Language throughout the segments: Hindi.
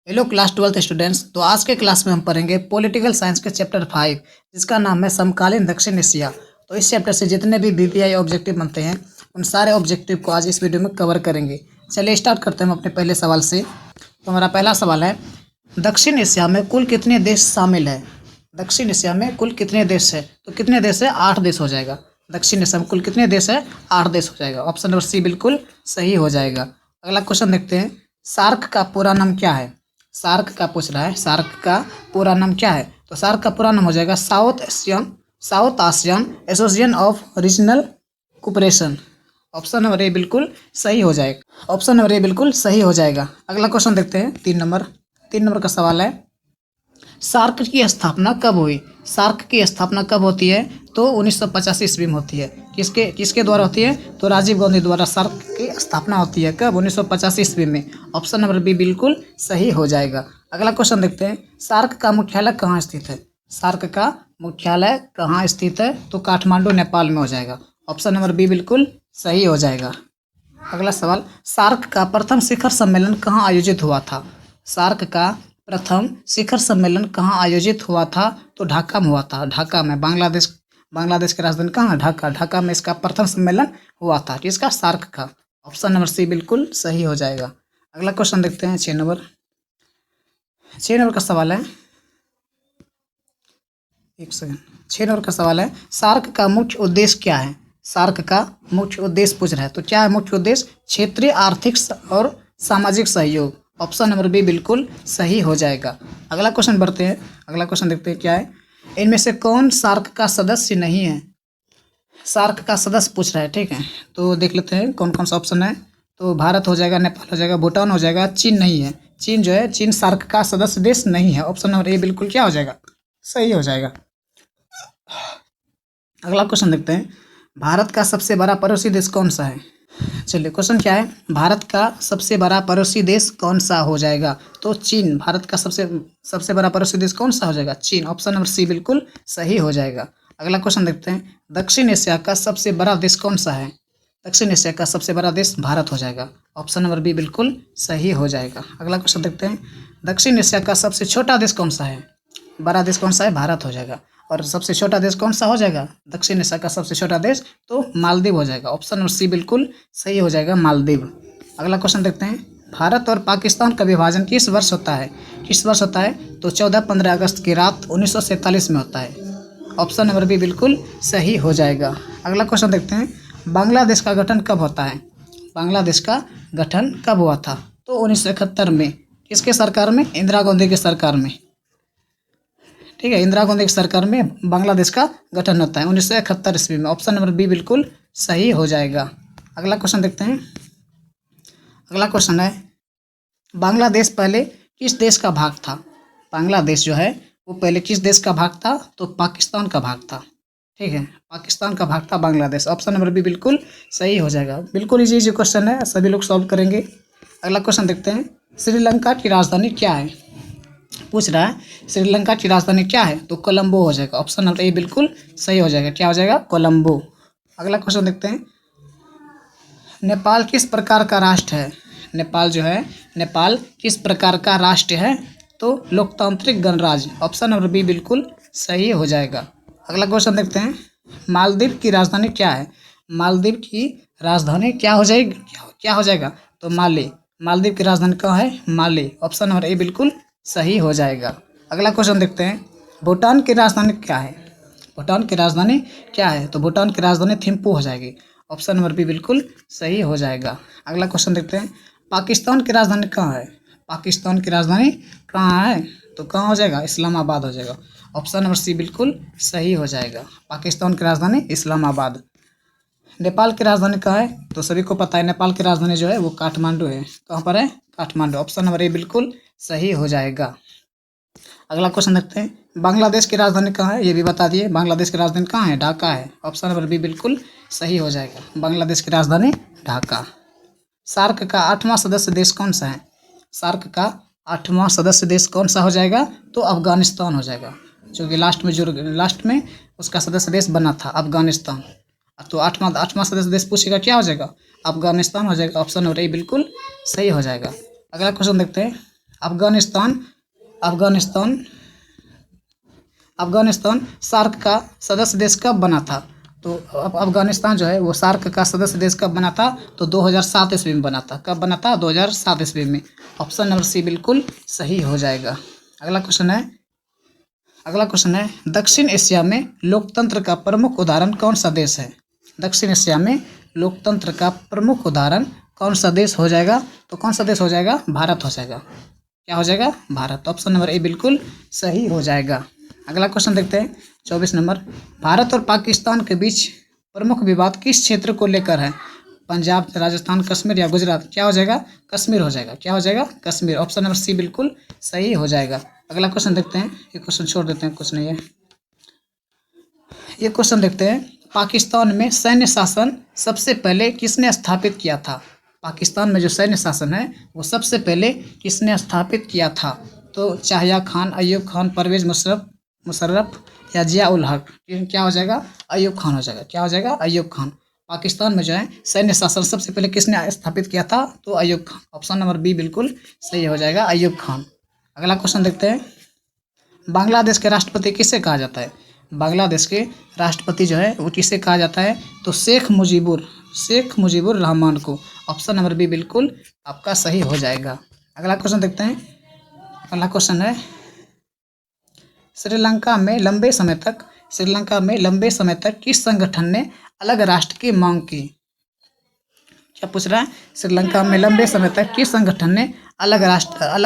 Hello class 12th students. तो आज के क्लास में हम पढ़ेंगे पॉलिटिकल साइंस के चैप्टर 5 जिसका नाम है समकालीन दक्षिण एशिया। तो इस चैप्टर से जितने भी बीपीआई ऑब्जेक्टिव बनते हैं उन सारे ऑब्जेक्टिव को आज इस वीडियो में कवर करेंगे। चलिए स्टार्ट करते हैं हम अपने पहले सवाल से। तो हमारा पहला सवाल है, दक्षिण एशिया में कुल कितने देश शामिल है? दक्षिण एशिया में कुल कितने देश है? तो कितने देश है? 8 देश हो जाएगा। दक्षिण एशिया में कुल कितने देश है? 8 देश हो जाएगा। ऑप्शन नंबर सी बिल्कुल सही हो जाएगा। अगला क्वेश्चन देखते हैं, सार्क का पूरा नाम क्या है? सार्क का पूछ रहा है, सार्क का पूरा नाम क्या है? तो सार्क का पूरा नाम हो जाएगा south ASEAN association of regional cooperation. Option number A बिल्कुल सही हो जाएगा। ऑप्शन नंबर ए बिल्कुल सही हो जाएगा। अगला क्वेश्चन देखते हैं, 3 नंबर का सवाल है, सार्क की स्थापना कब हुई? सार्क की स्थापना कब होती है? तो 1985 ईस्वी में होती है। किसके किसके द्वारा होती है? तो राजीव गांधी द्वारा सार्क की स्थापना होती है। कब? 1985 ईस्वी में। ऑप्शन नंबर बी बिल्कुल सही हो जाएगा। अगला क्वेश्चन देखते हैं, सार्क का मुख्यालय कहाँ स्थित है? सार्क का मुख्यालय कहाँ स्थित है? तो काठमांडू नेपाल में हो जाएगा। ऑप्शन नंबर बी बिल्कुल सही हो जाएगा। अगला सवाल, सार्क का प्रथम शिखर सम्मेलन कहाँ आयोजित हुआ था? सार्क का प्रथम शिखर सम्मेलन कहाँ आयोजित हुआ था? तो ढाका में हुआ था। ढाका में, बांग्लादेश की राजधानी कहाँ है? ढाका। ढाका में इसका प्रथम सम्मेलन हुआ था। किसका? सार्क का। ऑप्शन नंबर सी बिल्कुल सही हो जाएगा। अगला क्वेश्चन देखते हैं, 6 नंबर का सवाल है, एक सेकंड। 6 नंबर का सवाल है, सार्क का मुख्य उद्देश्य क्या है? सार्क का मुख्य उद्देश्य पूछ रहा है। तो क्या है मुख्य उद्देश्य? क्षेत्रीय आर्थिक और सामाजिक सहयोग। ऑप्शन नंबर बी बिल्कुल सही हो जाएगा। अगला क्वेश्चन बढ़ते हैं। अगला क्वेश्चन देखते हैं क्या है, इनमें से कौन सार्क का सदस्य नहीं है? सार्क का सदस्य पूछ रहा है, ठीक है। तो देख लेते हैं कौन कौन सा ऑप्शन है। तो भारत हो जाएगा, नेपाल हो जाएगा, भूटान हो जाएगा, चीन नहीं है। चीन जो है, चीन सार्क का सदस्य देश नहीं है। ऑप्शन नंबर ए बिल्कुल क्या हो जाएगा? सही हो जाएगा। अगला क्वेश्चन देखते हैं, भारत का सबसे बड़ा पड़ोसी देश कौन सा है? चलिए क्वेश्चन क्या है, भारत का सबसे बड़ा पड़ोसी देश कौन सा हो जाएगा? तो चीन। भारत का सबसे बड़ा पड़ोसी देश कौन सा हो जाएगा? चीन। ऑप्शन नंबर सी बिल्कुल सही हो जाएगा। अगला क्वेश्चन देखते हैं, दक्षिण एशिया का सबसे बड़ा देश कौन सा है? दक्षिण एशिया का सबसे बड़ा देश भारत हो जाएगा। ऑप्शन नंबर बी बिल्कुल सही हो जाएगा। अगला क्वेश्चन देखते हैं, दक्षिण एशिया का सबसे छोटा देश कौन सा है? बड़ा देश कौन सा है? भारत हो जाएगा। और सबसे छोटा देश कौन सा हो जाएगा? दक्षिण एशिया का सबसे छोटा देश तो मालदीव हो जाएगा। ऑप्शन नंबर सी बिल्कुल सही हो जाएगा, मालदीव। अगला क्वेश्चन देखते हैं, भारत और पाकिस्तान का विभाजन किस वर्ष होता है? किस वर्ष होता है? तो 14-15 अगस्त की रात 1947 में होता है। ऑप्शन नंबर बी बिल्कुल सही हो जाएगा। अगला क्वेश्चन देखते हैं, बांग्लादेश का गठन कब होता है? बांग्लादेश का गठन कब हुआ था? तो 1971 में। किसके सरकार में? इंदिरा गांधी की सरकार में। ठीक है, इंदिरा गांधी की सरकार में बांग्लादेश का गठन होता है 1971 ईस्वी में। ऑप्शन नंबर बी बिल्कुल सही हो जाएगा। अगला क्वेश्चन देखते हैं। अगला क्वेश्चन है, बांग्लादेश पहले किस देश का भाग था? बांग्लादेश जो है वो पहले किस देश का भाग था? तो पाकिस्तान का भाग था। ठीक है, पाकिस्तान का भाग था बांग्लादेश। ऑप्शन नंबर बी बिल्कुल सही हो जाएगा। बिल्कुल इजी क्वेश्चन है, सभी लोग सॉल्व करेंगे। अगला क्वेश्चन देखते हैं, श्रीलंका की राजधानी क्या है? पूछ रहा है श्रीलंका की राजधानी क्या है? तो कोलंबो हो जाएगा। ऑप्शन नंबर ए बिल्कुल सही हो जाएगा। क्या हो जाएगा? कोलंबो। अगला क्वेश्चन देखते हैं, नेपाल किस प्रकार का राष्ट्र है? नेपाल जो है, नेपाल किस प्रकार का राष्ट्र है? तो लोकतांत्रिक गणराज्य। ऑप्शन नंबर बी बिल्कुल सही हो जाएगा। अगला क्वेश्चन देखते हैं, मालदीव की राजधानी क्या है? मालदीव की राजधानी क्या हो जाएगी? क्या हो जाएगा? तो माले। मालदीव की राजधानी कहाँ है? माले। ऑप्शन नंबर ए बिल्कुल सही हो जाएगा। अगला क्वेश्चन देखते हैं, भूटान की राजधानी क्या है? भूटान की राजधानी क्या है? तो भूटान की राजधानी थिम्पू हो जाएगी। ऑप्शन नंबर बी बिल्कुल सही हो जाएगा। अगला क्वेश्चन देखते हैं, पाकिस्तान की राजधानी कहाँ है? पाकिस्तान की राजधानी कहाँ है? तो कहाँ हो जाएगा? इस्लामाबाद हो जाएगा। ऑप्शन नंबर सी बिल्कुल सही हो जाएगा। पाकिस्तान की राजधानी इस्लामाबाद। नेपाल की राजधानी कहाँ है? तो सभी को पता है, नेपाल की राजधानी जो है वो काठमांडू है। कहाँ पर है? काठमांडू। ऑप्शन नंबर ए बिल्कुल सही हो जाएगा। अगला क्वेश्चन देखते हैं, बांग्लादेश की राजधानी कहाँ है? ये भी बता दिए। बांग्लादेश की राजधानी कहाँ है? ढाका है। ऑप्शन नंबर बी बिल्कुल सही हो जाएगा। बांग्लादेश की राजधानी ढाका। सार्क का 8वां सदस्य देश कौन सा है? सार्क का 8वां सदस्य देश कौन सा हो जाएगा? तो अफगानिस्तान हो जाएगा। जो कि लास्ट में उसका सदस्य देश बना था, अफगानिस्तान। तो आठवां सदस्य देश पूछेगा, क्या हो जाएगा? अफगानिस्तान हो जाएगा। ऑप्शन नंबर ए बिल्कुल सही हो जाएगा। अगला क्वेश्चन देखते हैं, अफगानिस्तान अफगानिस्तान अफगानिस्तान सार्क का सदस्य देश कब बना था? तो अफगानिस्तान जो है वो सार्क का सदस्य देश कब बना था? तो 2007 ईस्वी में बना था। कब बना था? 2007 ईस्वी में। ऑप्शन नंबर सी बिल्कुल सही हो जाएगा। अगला क्वेश्चन है दक्षिण एशिया में लोकतंत्र का प्रमुख उदाहरण कौन सा देश है? दक्षिण एशिया में लोकतंत्र का प्रमुख उदाहरण कौन सा देश हो जाएगा? तो कौन सा देश हो जाएगा? भारत हो जाएगा। क्या हो जाएगा? भारत। ऑप्शन नंबर ए बिल्कुल सही हो जाएगा। अगला क्वेश्चन देखते हैं 24 नंबर। भारत और पाकिस्तान के बीच प्रमुख विवाद किस क्षेत्र को लेकर है? पंजाब, राजस्थान, कश्मीर या गुजरात? क्या हो जाएगा? कश्मीर हो जाएगा। क्या हो जाएगा? कश्मीर। ऑप्शन नंबर सी बिल्कुल सही हो जाएगा। अगला क्वेश्चन देखते हैं। ये क्वेश्चन छोड़ देते हैं, कुछ नहीं है। ये क्वेश्चन देखते हैं पाकिस्तान में सैन्य शासन सबसे पहले किसने स्थापित किया था? पाकिस्तान में जो सैन्य शासन है वो सबसे पहले किसने स्थापित किया था? तो चाहिया खान, अयूब खान, परवेज मुशर्रफ या जिया उल हक? क्या हो जाएगा? अयूब खान हो जाएगा। क्या हो जाएगा? अयूब खान। पाकिस्तान में जो है सैन्य शासन सबसे पहले किसने स्थापित किया था? तो Ayub Khan. Option number B बिल्कुल सही हो जाएगा, अयूब खान। अगला क्वेश्चन देखते हैं बांग्लादेश के राष्ट्रपति किसे कहा जाता है? बांग्लादेश के राष्ट्रपति जो है वो किसे कहा जाता है? तो शेख मुजीबुर रहमान को। ऑप्शन नंबर बी बिल्कुल आपका सही हो जाएगा। अगला क्वेश्चन देखते हैं। अगला क्वेश्चन है श्रीलंका में लंबे समय तक किस संगठन ने अलग राष्ट्र की मांग की? क्या पूछ रहा है? श्रीलंका में लंबे समय तक किस संगठन ने अलग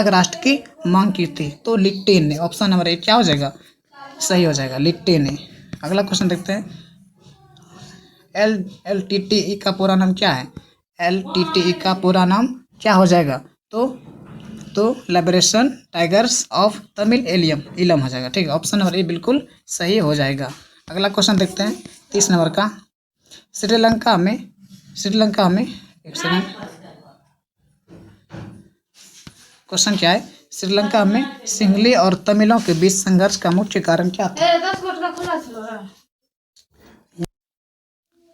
राष्ट्र की मांग की थी? तो लिट्टे ने। ऑप्शन नंबर ए क्या हो जाएगा? सही हो जाएगा, लिट्टे ने। अगला क्वेश्चन देखते हैं LTTE का पूरा नाम क्या है? LTTE का पूरा नाम क्या हो जाएगा? तो लिबरेशन टाइगर्स ऑफ तमिल इलम हो जाएगा। ठीक है, ऑप्शन नंबर ए बिल्कुल सही हो जाएगा। अगला क्वेश्चन देखते हैं 30 नंबर का। श्रीलंका में एक सेकंड, क्वेश्चन क्या है? श्रीलंका में सिंहली और तमिलों के बीच संघर्ष का मुख्य कारण क्या था?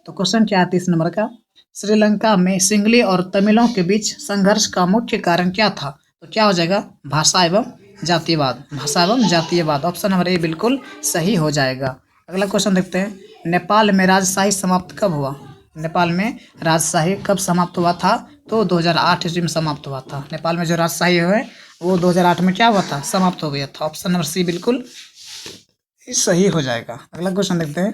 तो क्वेश्चन क्या है 30 नंबर का? श्रीलंका में सिंहली और तमिलों के बीच संघर्ष का मुख्य कारण क्या था? तो क्या हो जाएगा? भाषा एवं जातीयवाद। ऑप्शन नंबर ए बिल्कुल सही हो जाएगा। अगला क्वेश्चन देखते हैं नेपाल में राजशाही समाप्त कब हुआ? नेपाल में राजशाही कब समाप्त हुआ था? तो 2008 ईस्वी में समाप्त हुआ था। नेपाल में जो राजशाही है वो 2008 में क्या हुआ था? समाप्त हो गया था। ऑप्शन नंबर सी बिल्कुल सही हो जाएगा। अगला क्वेश्चन देखते हैं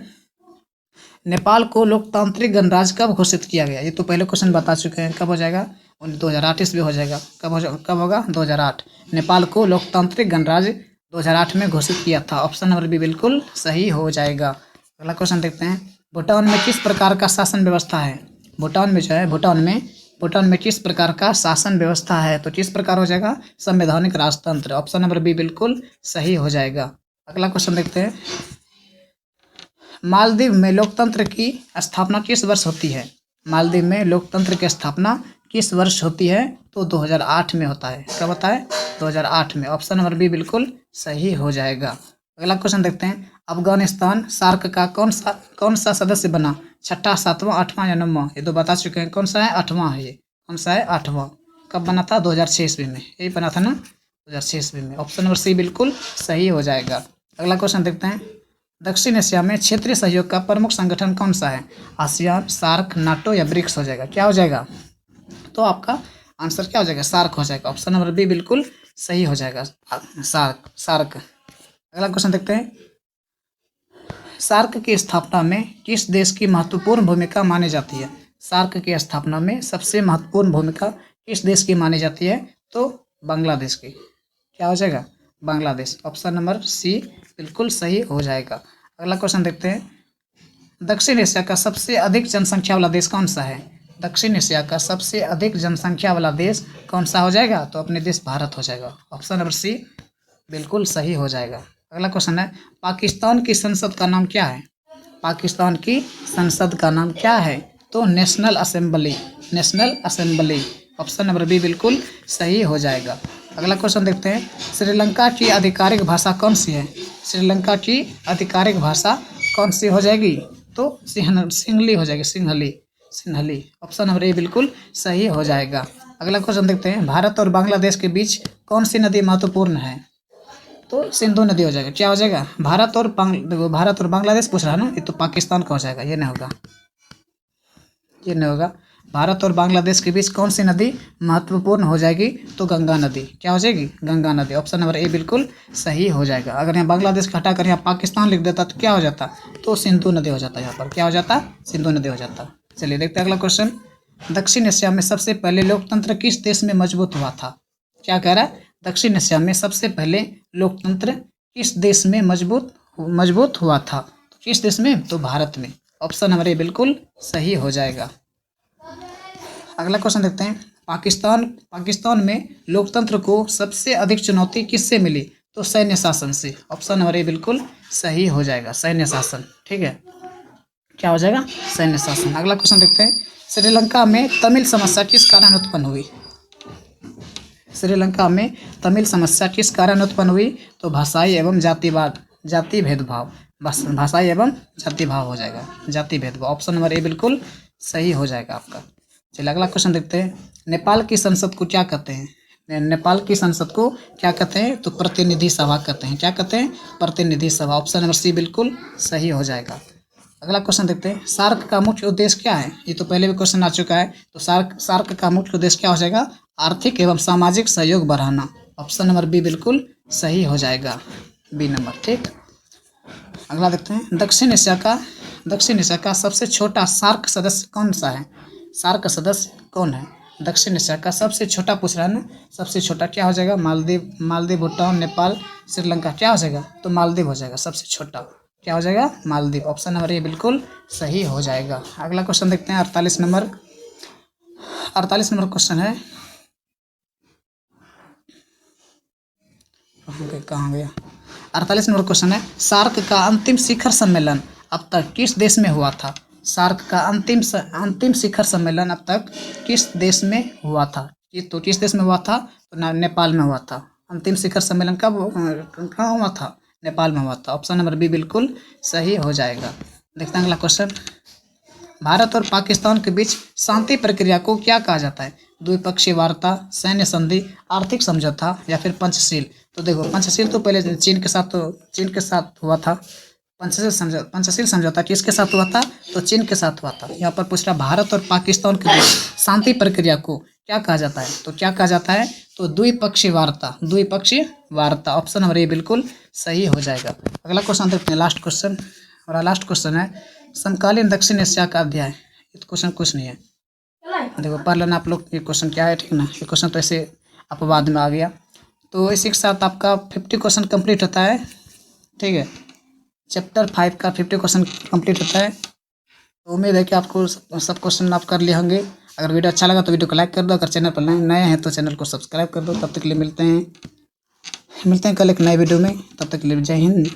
नेपाल को लोकतांत्रिक गणराज्य कब घोषित किया गया? ये तो पहले क्वेश्चन बता चुके हैं। कब हो जाएगा? 2008 ईस्वी हो जाएगा। कब होगा? 2008। नेपाल को लोकतांत्रिक गणराज्य 2008 में घोषित किया था। ऑप्शन नंबर बी बिल्कुल सही हो जाएगा। अगला क्वेश्चन देखते हैं भूटान में किस प्रकार का शासन व्यवस्था है? भूटान में किस प्रकार का शासन व्यवस्था है? तो किस प्रकार हो जाएगा? संवैधानिक राजतंत्र। ऑप्शन नंबर बी बिल्कुल सही हो जाएगा। अगला क्वेश्चन देखते हैं मालदीव में लोकतंत्र की स्थापना किस वर्ष होती है? मालदीव में लोकतंत्र की स्थापना किस वर्ष होती है? तो 2008 में होता है। कब होता है? 2008 में। ऑप्शन नंबर बी बिल्कुल सही हो जाएगा। अगला क्वेश्चन देखते हैं अफगानिस्तान सार्क का कौन सा सदस्य बना? छठा, सातवां, आठवां या नौवां? ये तो बता चुके हैं। कौन सा है? आठवां है। ये कौन सा है? आठवां। कब बना था? 2006 ईस्वी में। यही बना था ना, 2006 ईस्वी में। ऑप्शन नंबर सी बिल्कुल सही हो जाएगा। अगला क्वेश्चन देखते हैं दक्षिण एशिया में क्षेत्रीय सहयोग का प्रमुख संगठन कौन सा है? आसियान, सार्क, नाटो या ब्रिक्स हो जाएगा? क्या हो जाएगा? तो आपका आंसर क्या हो जाएगा? सार्क हो जाएगा। ऑप्शन नंबर बी बिल्कुल सही हो जाएगा, सार्क। अगला क्वेश्चन देखते हैं सार्क की स्थापना में किस देश की महत्वपूर्ण भूमिका मानी जाती है? सार्क की स्थापना में सबसे महत्वपूर्ण भूमिका किस देश की मानी जाती है? तो बांग्लादेश की। क्या हो जाएगा? बांग्लादेश। ऑप्शन नंबर सी बिल्कुल सही हो जाएगा। अगला क्वेश्चन देखते हैं दक्षिण एशिया का सबसे अधिक जनसंख्या वाला देश कौन सा है? दक्षिण एशिया का सबसे अधिक जनसंख्या वाला देश कौन सा हो जाएगा? तो अपने देश भारत हो जाएगा। ऑप्शन नंबर सी बिल्कुल सही हो जाएगा। अगला क्वेश्चन है पाकिस्तान की संसद का नाम क्या है? पाकिस्तान की संसद का नाम क्या है? तो national assembly. Option number B बिल्कुल सही हो जाएगा। अगला क्वेश्चन देखते हैं श्रीलंका की आधिकारिक भाषा कौन सी है? श्रीलंका की आधिकारिक भाषा कौन सी हो जाएगी? तो सिंहली हो जाएगी, सिंहली। ऑप्शन नंबर ए बिल्कुल सही हो जाएगा। अगला क्वेश्चन देखते हैं, भारत और बांग्लादेश के बीच कौन सी नदी महत्वपूर्ण है? तो सिंधु नदी हो जाएगा। क्या हो जाएगा? देखो भारत और बांग्लादेश पूछ रहा है ना, ये तो पाकिस्तान का हो जाएगा, ये नहीं होगा, ये नहीं होगा। भारत और बांग्लादेश के बीच कौन सी नदी महत्वपूर्ण हो जाएगी? तो गंगा नदी। क्या हो जाएगी? गंगा नदी। ऑप्शन नंबर ए बिल्कुल सही हो जाएगा। अगर यहाँ बांग्लादेश का हटाकर यहाँ पाकिस्तान लिख देता तो क्या हो जाता? तो सिंधु नदी हो जाता। यहाँ पर क्या हो जाता? सिंधु नदी हो जाता। चलिए देखते हैं अगला क्वेश्चन। दक्षिण एशिया में सबसे पहले लोकतंत्र किस देश में मजबूत हुआ था? क्या कह रहा है? दक्षिण एशिया में सबसे पहले लोकतंत्र किस देश में मजबूत हुआ था? तो किस देश में? तो भारत में। ऑप्शन नंबर ए बिल्कुल सही हो जाएगा। अगला क्वेश्चन देखते हैं, पाकिस्तान में लोकतंत्र को सबसे अधिक चुनौती किससे मिली? तो सैन्य शासन से। ऑप्शन नंबर ए बिल्कुल सही हो जाएगा, सैन्य शासन। ठीक है, क्या हो जाएगा? सैन्य शासन। अगला क्वेश्चन देखते हैं, श्रीलंका में तमिल समस्या किस कारण उत्पन्न हुई? श्रीलंका में तमिल समस्या किस कारण उत्पन्न हुई? तो भाषाई एवं जाति भेदभाव। भाषाई एवं जाति भाव हो जाएगा, जाति भेदभाव। ऑप्शन नंबर ए बिल्कुल सही हो जाएगा आपका। चलिए अगला क्वेश्चन देखते हैं, नेपाल की संसद को क्या कहते हैं? नेपाल की संसद को क्या कहते हैं? तो प्रतिनिधि सभा कहते हैं। क्या कहते हैं? प्रतिनिधि सभा। ऑप्शन नंबर सी बिल्कुल सही हो जाएगा। अगला क्वेश्चन देखते हैं, सार्क का मुख्य उद्देश्य क्या है? ये तो पहले भी क्वेश्चन आ चुका है। तो सार्क का मुख्य उद्देश्य क्या हो जाएगा? आर्थिक एवं सामाजिक सहयोग बढ़ाना। ऑप्शन नंबर बी बिल्कुल सही हो जाएगा, बी नंबर। ठीक, अगला देखते हैं, दक्षिण एशिया का सबसे छोटा सार्क सदस्य कौन सा है? सार्क सदस्य कौन है? दक्षिण एशिया का सबसे छोटा पूछ रहा है ना, सबसे छोटा। क्या हो जाएगा? मालदीव, भूटान, नेपाल, श्रीलंका। क्या हो जाएगा? तो मालदीव हो जाएगा सबसे छोटा। क्या हो जाएगा? मालदीव। ऑप्शन नंबर ए बिल्कुल सही हो जाएगा। अगला क्वेश्चन देखते हैं, 48 नंबर क्वेश्चन है। कहाँ गया? 48 नंबर क्वेश्चन है, सार्क का अंतिम शिखर सम्मेलन अब तक किस देश में हुआ था? सार्क का अंतिम शिखर सम्मेलन अब तक किस देश में हुआ था? तो किस देश में हुआ था? तो नेपाल में हुआ था। अंतिम शिखर सम्मेलन कहाँ हुआ था? नेपाल में हुआ था। ऑप्शन नंबर बी बिल्कुल सही हो जाएगा। देखते हैं अगला क्वेश्चन, भारत और पाकिस्तान के बीच शांति प्रक्रिया को क्या कहा जाता है? द्विपक्षीय वार्ता, सैन्य संधि, आर्थिक समझौता या फिर पंचशील। तो देखो, पंचशील तो पहले चीन के साथ हुआ था। पंचशील समझौता किसके साथ हुआ था? तो चीन के साथ हुआ था। यहाँ पर पूछ रहा, भारत और पाकिस्तान के बीच शांति प्रक्रिया को क्या कहा जाता है? तो क्या कहा जाता है? तो द्विपक्षीय वार्ता। ऑप्शन नंबर ए बिल्कुल सही हो जाएगा। अगला क्वेश्चन देखते हैं, लास्ट क्वेश्चन है, समकालीन दक्षिण एशिया का अध्याय। ये क्वेश्चन कुछ नहीं है, देखो पढ़ लेना आप लोग ये क्वेश्चन क्या है। ठीक ना, ये क्वेश्चन तो ऐसे अपवाद में आ गया। तो इसी के साथ आपका 50 क्वेश्चन कंप्लीट होता है। ठीक है, चैप्टर 5 का 50 क्वेश्चन कंप्लीट होता है। तो उम्मीद है कि आपको सब क्वेश्चन आप कर लिए होंगे। अगर वीडियो अच्छा लगा तो वीडियो को लाइक कर दो। अगर चैनल पर नए हैं तो चैनल को सब्सक्राइब कर दो। तब तक के लिए मिलते हैं कल एक नए वीडियो में। तब तक के लिए जय हिंद।